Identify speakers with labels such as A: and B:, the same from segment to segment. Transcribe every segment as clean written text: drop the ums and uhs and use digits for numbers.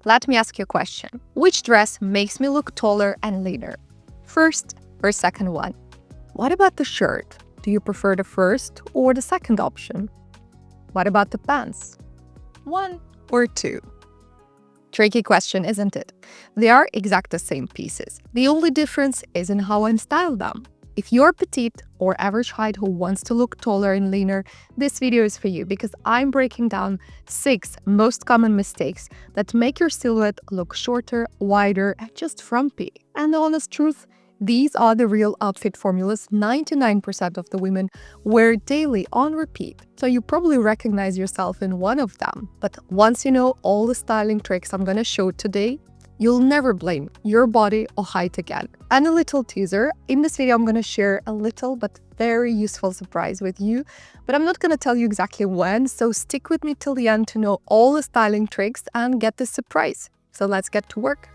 A: let me ask you a question. Which dress makes me look taller and leaner? First or second one? What about the shirt? Do you prefer the first or the second option? What about the pants? 1 or 2? Tricky question, isn't it? They are exact the same pieces. The only difference is in how I'm styled them. If you're petite or average height who wants to look taller and leaner, this video is for you because I'm breaking down 6 most common mistakes that make your silhouette look shorter, wider, and just frumpy. And the honest truth, these are the real outfit formulas 99% of the women wear daily on repeat. So you probably recognize yourself in one of them. But once you know all the styling tricks I'm gonna show today, you'll never blame your body or height again. And a little teaser, in this video I'm gonna share a little but very useful surprise with you, but I'm not gonna tell you exactly when, so stick with me till the end to know all the styling tricks and get this surprise. So let's get to work.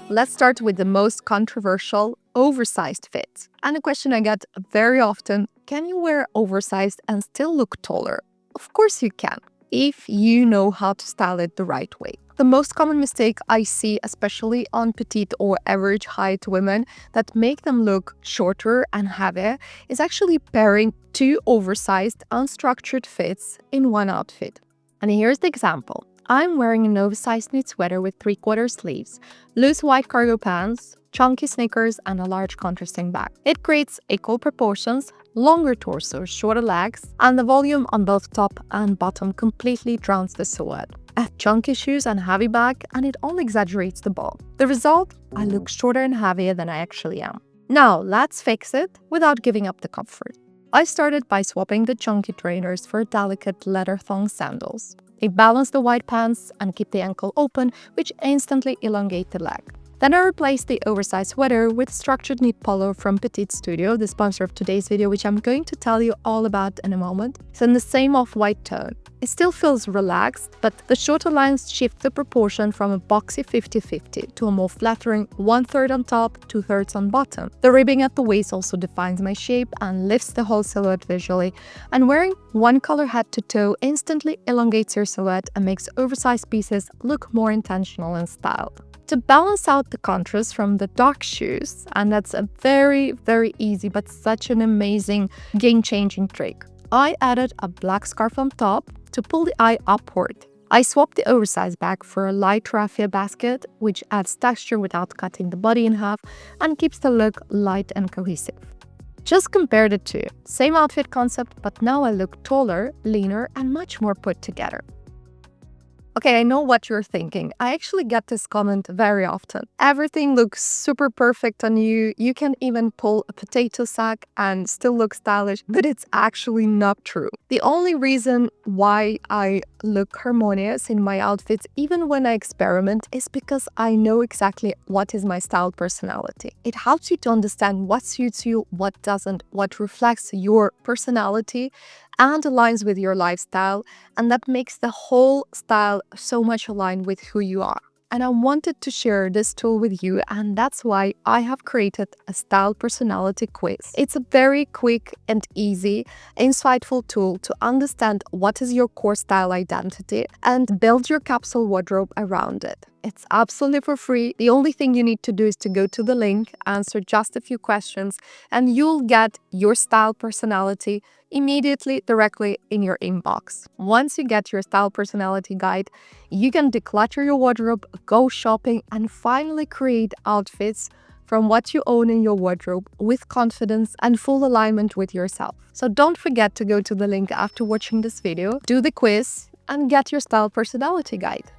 A: Let's start with the most controversial, oversized fits. And a question I get very often, can you wear oversized and still look taller? Of course you can, if you know how to style it the right way. The most common mistake I see, especially on petite or average height women that make them look shorter and heavier, is actually pairing 2 oversized, unstructured fits in one outfit. And here's the example. I'm wearing an oversized knit sweater with 3/4 sleeves, loose white cargo pants, chunky sneakers, and a large contrasting bag. It creates equal proportions, longer torso, shorter legs, and the volume on both top and bottom completely drowns the silhouette. I have chunky shoes and heavy bag, and it only exaggerates the ball. The result? I look shorter and heavier than I actually am. Now, let's fix it without giving up the comfort. I started by swapping the chunky trainers for delicate leather thong sandals. They balance the wide pants and keep the ankle open, which instantly elongate the leg. Then I replaced the oversized sweater with structured knit polo from Petit Studio, the sponsor of today's video, which I'm going to tell you all about in a moment. It's in the same off-white tone. It still feels relaxed, but the shorter lines shift the proportion from a boxy 50-50 to a more flattering 1/3 on top, 2/3 on bottom. The ribbing at the waist also defines my shape and lifts the whole silhouette visually. And wearing one color head to toe instantly elongates your silhouette and makes oversized pieces look more intentional and styled. To balance out the contrast from the dark shoes, and that's a very, very easy but such an amazing game-changing trick, I added a black scarf on top to pull the eye upward. I swapped the oversized bag for a light raffia basket, which adds texture without cutting the body in half and keeps the look light and cohesive. Just compare the two. Same outfit concept, but now I look taller, leaner, and much more put together. Okay, I know what you're thinking. I actually get this comment very often. Everything looks super perfect on you. You can even pull a potato sack and still look stylish, but it's actually not true. The only reason why I look harmonious in my outfits, even when I experiment, is because I know exactly what is my style personality. It helps you to understand what suits you, what doesn't, what reflects your personality and aligns with your lifestyle, and that makes the whole style so much aligned with who you are. And I wanted to share this tool with you, and that's why I have created a style personality quiz. It's a very quick and easy, insightful tool to understand what is your core style identity and build your capsule wardrobe around it. It's absolutely for free. The only thing you need to do is to go to the link, answer just a few questions, and you'll get your style personality immediately directly in your inbox. Once you get your style personality guide, you can declutter your wardrobe, go shopping, and finally create outfits from what you own in your wardrobe with confidence and full alignment with yourself. So don't forget to go to the link after watching this video, do the quiz, and get your style personality guide.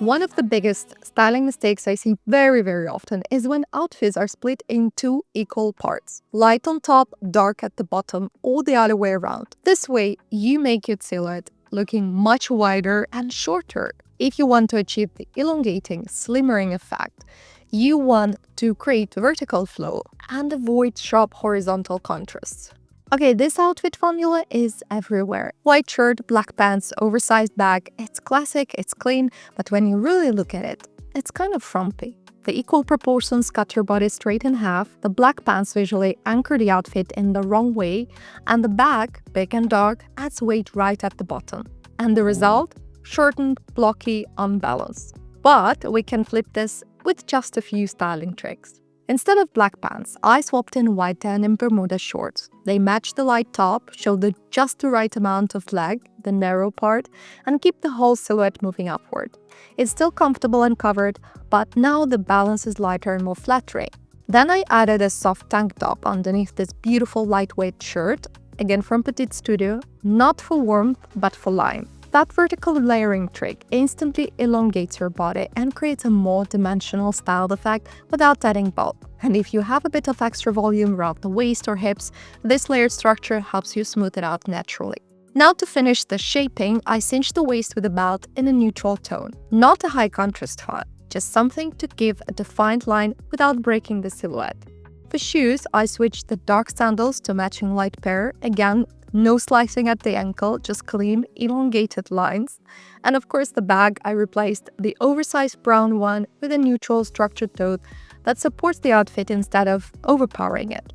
A: One of the biggest styling mistakes I see very often is when outfits are split in 2 equal parts. Light on top, dark at the bottom, or the other way around. This way, you make your silhouette looking much wider and shorter. If you want to achieve the elongating, slimmering effect, you want to create vertical flow and avoid sharp horizontal contrasts. Okay, this outfit formula is everywhere. White shirt, black pants, oversized bag. It's classic, it's clean, but when you really look at it, it's kind of frumpy. The equal proportions cut your body straight in half, the black pants visually anchor the outfit in the wrong way, and the bag, big and dark, adds weight right at the bottom. And the result? Shortened, blocky, unbalanced. But we can flip this with just a few styling tricks. Instead of black pants, I swapped in white denim Bermuda shorts. They match the light top, show just the right amount of leg, the narrow part, and keep the whole silhouette moving upward. It's still comfortable and covered, but now the balance is lighter and more flattering. Then I added a soft tank top underneath this beautiful lightweight shirt, again from Petite Studio, not for warmth, but for line. That vertical layering trick instantly elongates your body and creates a more dimensional styled effect without adding bulk. And if you have a bit of extra volume around the waist or hips, this layered structure helps you smooth it out naturally. Now to finish the shaping, I cinched the waist with a belt in a neutral tone. Not a high contrast one, just something to give a defined line without breaking the silhouette. For shoes, I switched the dark sandals to matching light pair, again, no slicing at the ankle, just clean, elongated lines. And of course the bag, I replaced the oversized brown one with a neutral structured tote that supports the outfit instead of overpowering it.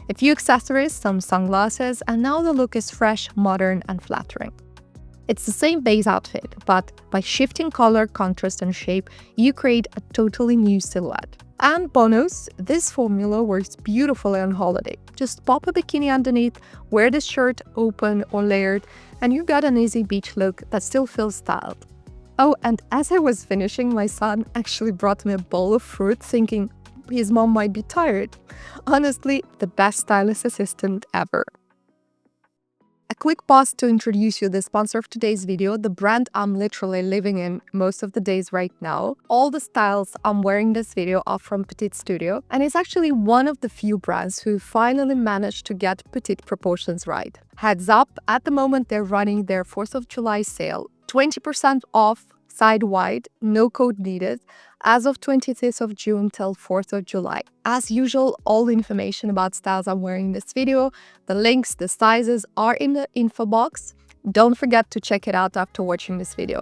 A: A few accessories, some sunglasses, and now the look is fresh, modern, and flattering. It's the same base outfit, but by shifting color, contrast, and shape, you create a totally new silhouette. And bonus, this formula works beautifully on holiday. Just pop a bikini underneath, wear the shirt open or layered, and you got an easy beach look that still feels styled. Oh, and as I was finishing, my son actually brought me a bowl of fruit, thinking his mom might be tired. Honestly, the best stylist assistant ever. A quick pause to introduce you the sponsor of today's video, the brand I'm literally living in most of the days right now. All the styles I'm wearing this video are from Petite Studio, and it's actually one of the few brands who finally managed to get petite proportions right. Heads up, at the moment they're running their 4th of July sale, 20% off side wide, no code needed, as of 25th of June till 4th of July. As usual, all the information about styles I'm wearing in this video, the links, the sizes are in the info box. Don't forget to check it out after watching this video.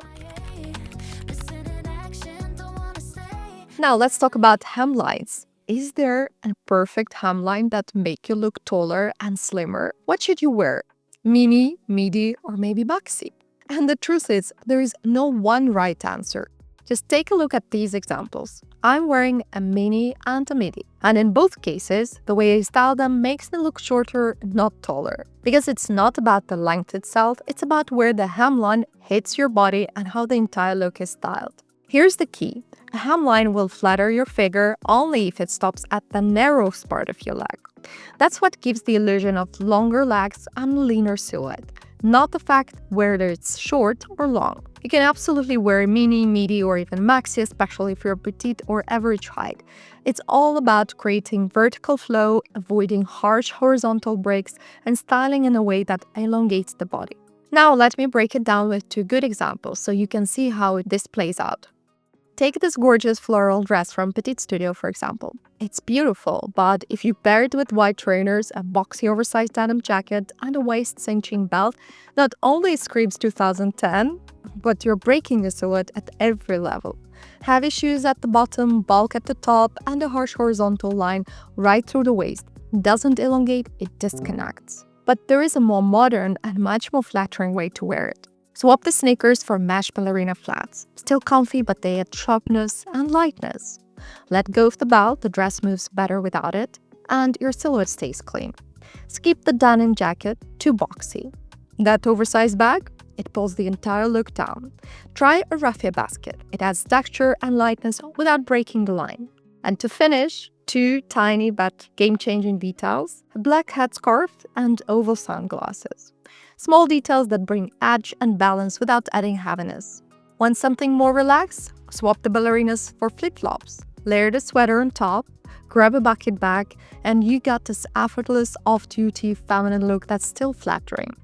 A: Now let's talk about hemlines. Is there a perfect hemline that make you look taller and slimmer? What should you wear? Mini, midi, or maybe maxi? And the truth is, there is no one right answer. Just take a look at these examples. I'm wearing a mini and a midi. And in both cases, the way I style them makes them look shorter, not taller. Because it's not about the length itself, it's about where the hemline hits your body and how the entire look is styled. Here's the key. A hemline will flatter your figure only if it stops at the narrowest part of your leg. That's what gives the illusion of longer legs and a leaner silhouette, not the fact whether it's short or long. You can absolutely wear a mini, midi, or even maxi, especially if you're petite or average height. It's all about creating vertical flow, avoiding harsh horizontal breaks, and styling in a way that elongates the body. Now let me break it down with two good examples so you can see how this plays out. Take this gorgeous floral dress from Petite Studio, for example. It's beautiful, but if you pair it with white trainers, a boxy oversized denim jacket, and a waist-cinching belt, not only screams 2010, but you're breaking the silhouette at every level. Heavy shoes at the bottom, bulk at the top, and a harsh horizontal line right through the waist. It doesn't elongate, it disconnects. But there is a more modern and much more flattering way to wear it. Swap the sneakers for mesh ballerina flats. Still comfy, but they add sharpness and lightness. Let go of the belt, the dress moves better without it, and your silhouette stays clean. Skip the denim jacket, too boxy. That oversized bag? It pulls the entire look down. Try a raffia basket. It adds texture and lightness without breaking the line. And to finish, two tiny but game-changing details, a black headscarf and oval sunglasses. Small details that bring edge and balance without adding heaviness. Want something more relaxed? Swap the ballerinas for flip-flops. Layer the sweater on top, grab a bucket bag, and you got this effortless, off-duty, feminine look that's still flattering.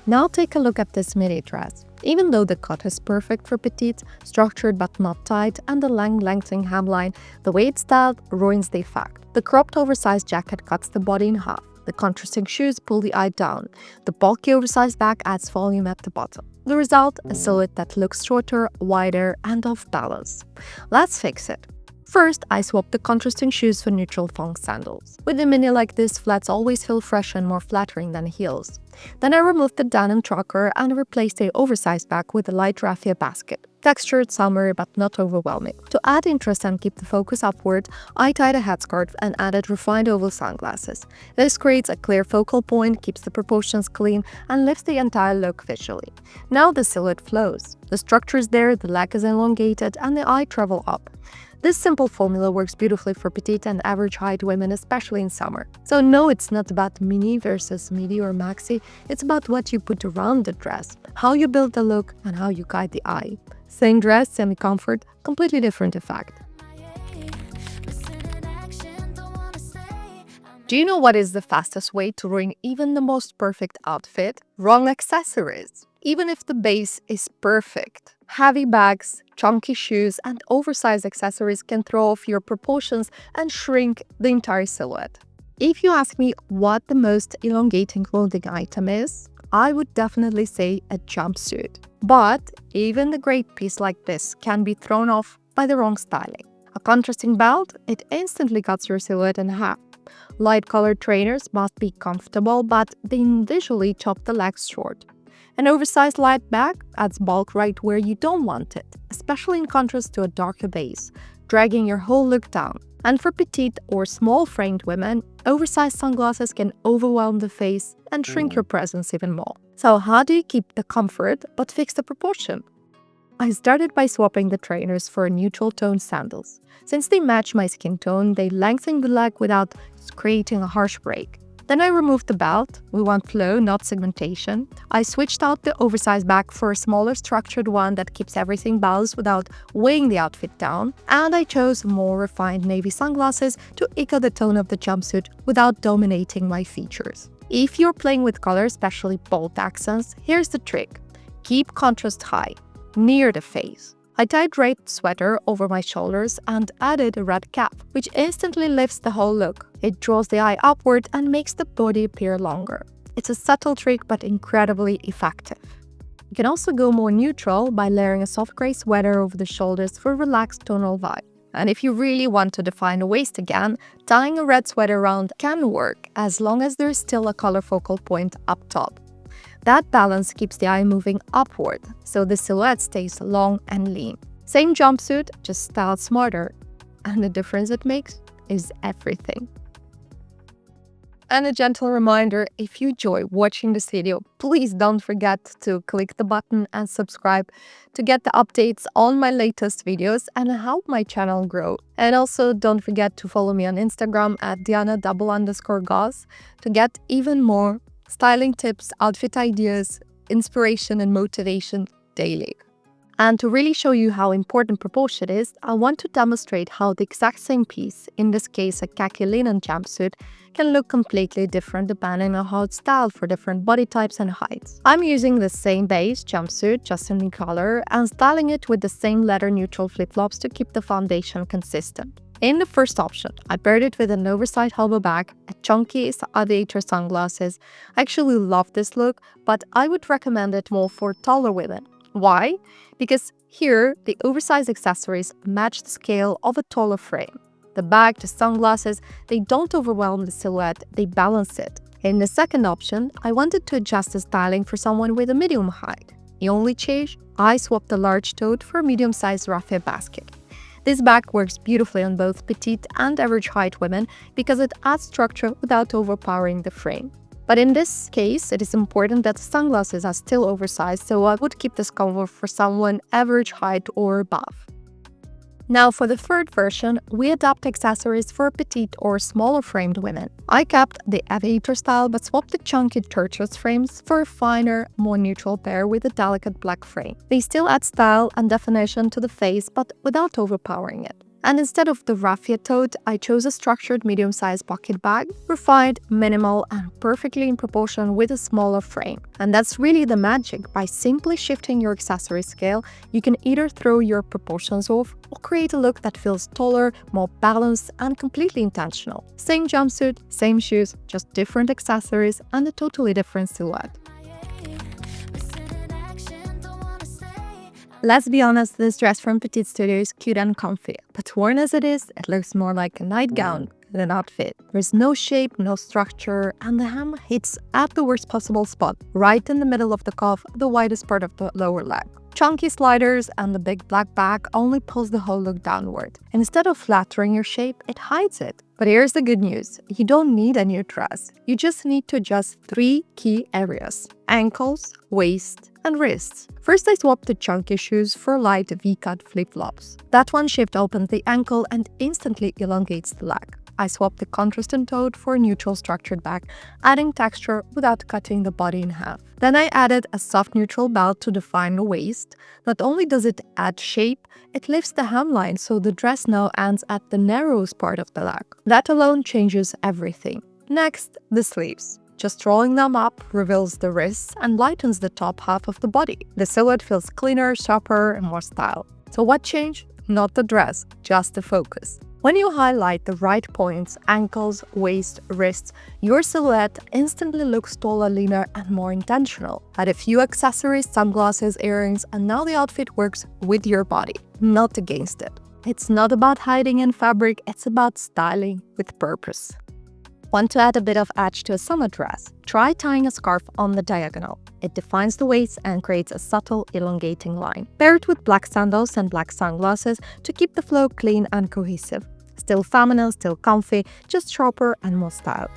A: Now take a look at this midi dress. Even though the cut is perfect for petite, structured but not tight, and the lengthening hemline, the way it's styled ruins the effect. The cropped oversized jacket cuts the body in half. The contrasting shoes pull the eye down. The bulky oversized bag adds volume at the bottom. The result, a silhouette that looks shorter, wider, and off balance. Let's fix it. First, I swapped the contrasting shoes for neutral thong sandals. With a mini like this, flats always feel fresh and more flattering than heels. Then I removed the denim trucker and replaced the oversized bag with a light raffia basket. Textured, summery, but not overwhelming. To add interest and keep the focus upward, I tied a headscarf and added refined oval sunglasses. This creates a clear focal point, keeps the proportions clean, and lifts the entire look visually. Now the silhouette flows. The structure is there, the leg is elongated, and the eye travel up. This simple formula works beautifully for petite and average height women, especially in summer. So no, it's not about mini versus midi or maxi, it's about what you put around the dress, how you build the look, and how you guide the eye. Same dress, semi-comfort, completely different effect. Do you know what is the fastest way to ruin even the most perfect outfit? Wrong accessories. Even if the base is perfect, heavy bags, chunky shoes, and oversized accessories can throw off your proportions and shrink the entire silhouette. If you ask me what the most elongating clothing item is, I would definitely say a jumpsuit. But even the great piece like this can be thrown off by the wrong styling. A contrasting belt, it instantly cuts your silhouette in half. Light-colored trainers must be comfortable, but they visually chop the legs short. An oversized light bag adds bulk right where you don't want it, especially in contrast to a darker base, dragging your whole look down. And for petite or small-framed women, oversized sunglasses can overwhelm the face and shrink your presence even more. So how do you keep the comfort but fix the proportion? I started by swapping the trainers for neutral tone sandals. Since they match my skin tone, they lengthen the leg without creating a harsh break. Then I removed the belt. We want flow, not segmentation. I switched out the oversized bag for a smaller structured one that keeps everything balanced without weighing the outfit down. And I chose more refined navy sunglasses to echo the tone of the jumpsuit without dominating my features. If you're playing with color, especially bold accents, here's the trick. Keep contrast high, near the face. I tied draped sweater over my shoulders and added a red cap, which instantly lifts the whole look. It draws the eye upward and makes the body appear longer. It's a subtle trick but incredibly effective. You can also go more neutral by layering a soft gray sweater over the shoulders for a relaxed tonal vibe. And if you really want to define a waist again, tying a red sweater around can work as long as there is still a color focal point up top. That balance keeps the eye moving upward, so the silhouette stays long and lean. Same jumpsuit, just styled smarter. And the difference it makes is everything. And a gentle reminder, if you enjoy watching this video, please don't forget to click the button and subscribe to get the updates on my latest videos and help my channel grow. And also don't forget to follow me on Instagram at Diana__Gauze to get even more styling tips, outfit ideas, inspiration and motivation daily. And to really show you how important proportion is, I want to demonstrate how the exact same piece, in this case a khaki linen jumpsuit, can look completely different depending on how it's styled for different body types and heights. I'm using the same base jumpsuit, just in color, and styling it with the same leather neutral flip-flops to keep the foundation consistent. In the first option, I paired it with an oversized elbow bag, a chunky aviator sunglasses. I actually love this look, but I would recommend it more for taller women. Why? Because here, the oversized accessories match the scale of a taller frame. The bag, the sunglasses, they don't overwhelm the silhouette, they balance it. In the second option, I wanted to adjust the styling for someone with a medium height. The only change, I swapped the large tote for a medium-sized raffia basket. This bag works beautifully on both petite and average height women because it adds structure without overpowering the frame. But in this case, it is important that the sunglasses are still oversized, so I would keep this combo for someone average height or above. Now for the third version, we adapt accessories for petite or smaller framed women. I kept the aviator style but swapped the chunky turquoise frames for a finer, more neutral pair with a delicate black frame. They still add style and definition to the face but without overpowering it. And instead of the raffia tote, I chose a structured medium-sized pocket bag, refined, minimal, and perfectly in proportion with a smaller frame. And that's really the magic. By simply shifting your accessory scale, you can either throw your proportions off or create a look that feels taller, more balanced, and completely intentional. Same jumpsuit, same shoes, just different accessories and a totally different silhouette. Let's be honest, this dress from Petite Studio is cute and comfy, but worn as it is, it looks more like a nightgown than an outfit. There's no shape, no structure, and the hem hits at the worst possible spot, right in the middle of the cuff, the widest part of the lower leg. Chunky sliders and the big black bag only pulls the whole look downward. Instead of flattering your shape, it hides it. But here's the good news. You don't need a new dress. You just need to adjust 3 key areas: ankles, waist, and wrists. First, I swapped the chunky shoes for light V-cut flip-flops. That one shift opens the ankle and instantly elongates the leg. I swapped the contrasting tote for a neutral structured bag, adding texture without cutting the body in half. Then I added a soft neutral belt to define the waist. Not only does it add shape, it lifts the hemline so the dress now ends at the narrowest part of the leg. That alone changes everything. Next, the sleeves. Just rolling them up reveals the wrists and lightens the top half of the body. The silhouette feels cleaner, sharper, and more styled. So what changed? Not the dress, just the focus. When you highlight the right points, ankles, waist, wrists, your silhouette instantly looks taller, leaner, and more intentional. Add a few accessories, sunglasses, earrings, and now the outfit works with your body, not against it. It's not about hiding in fabric, it's about styling with purpose. Want to add a bit of edge to a summer dress? Try tying a scarf on the diagonal. It defines the waist and creates a subtle, elongating line. Pair it with black sandals and black sunglasses to keep the flow clean and cohesive. Still feminine, still comfy, just sharper and more styled.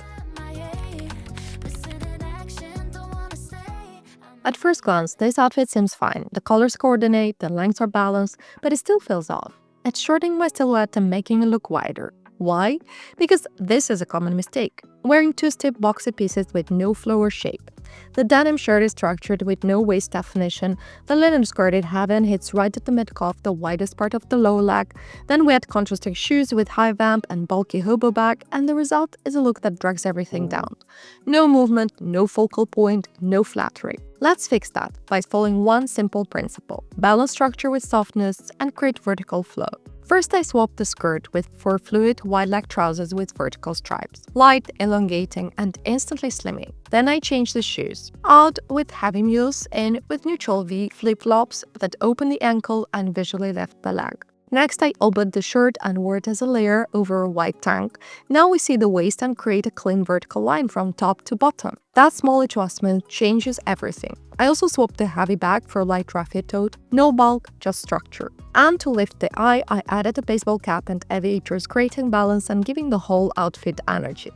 A: At first glance, this outfit seems fine. The colors coordinate, the lengths are balanced, but it still feels off. It's shortening my silhouette and making it look wider. Why? Because this is a common mistake. Wearing two-step boxy pieces with no flow or shape. The denim shirt is structured with no waist definition, the linen skirted hem hits right at the mid-calf, the widest part of the lower leg, then we add contrasting shoes with high vamp and bulky hobo bag, and the result is a look that drags everything down. No movement, no focal point, no flattering. Let's fix that by following one simple principle: balance structure with softness and create vertical flow. First, I swapped the skirt for fluid wide leg trousers with vertical stripes, light, elongating, and instantly slimming. Then I changed the shoes, out with heavy mules, in with neutral V flip-flops that open the ankle and visually lift the leg. Next, I opened the shirt and wore it as a layer over a white tank. Now we see the waist and create a clean vertical line from top to bottom. That small adjustment changes everything. I also swapped the heavy bag for a light raffia tote, no bulk, just structure. And to lift the eye, I added a baseball cap and aviators, creating balance and giving the whole outfit energy.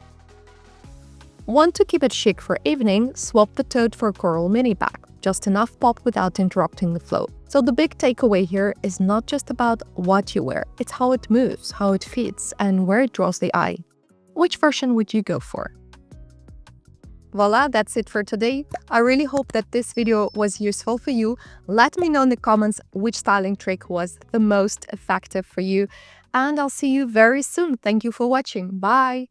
A: Want to keep it chic for evening? Swap the tote for a coral mini bag. Just enough pop without interrupting the flow. So the big takeaway here is not just about what you wear, it's how it moves, how it fits, and where it draws the eye. Which version would you go for? Voila, that's it for today. I really hope that this video was useful for you. Let me know in the comments which styling trick was the most effective for you, and I'll see you very soon. Thank you for watching. Bye!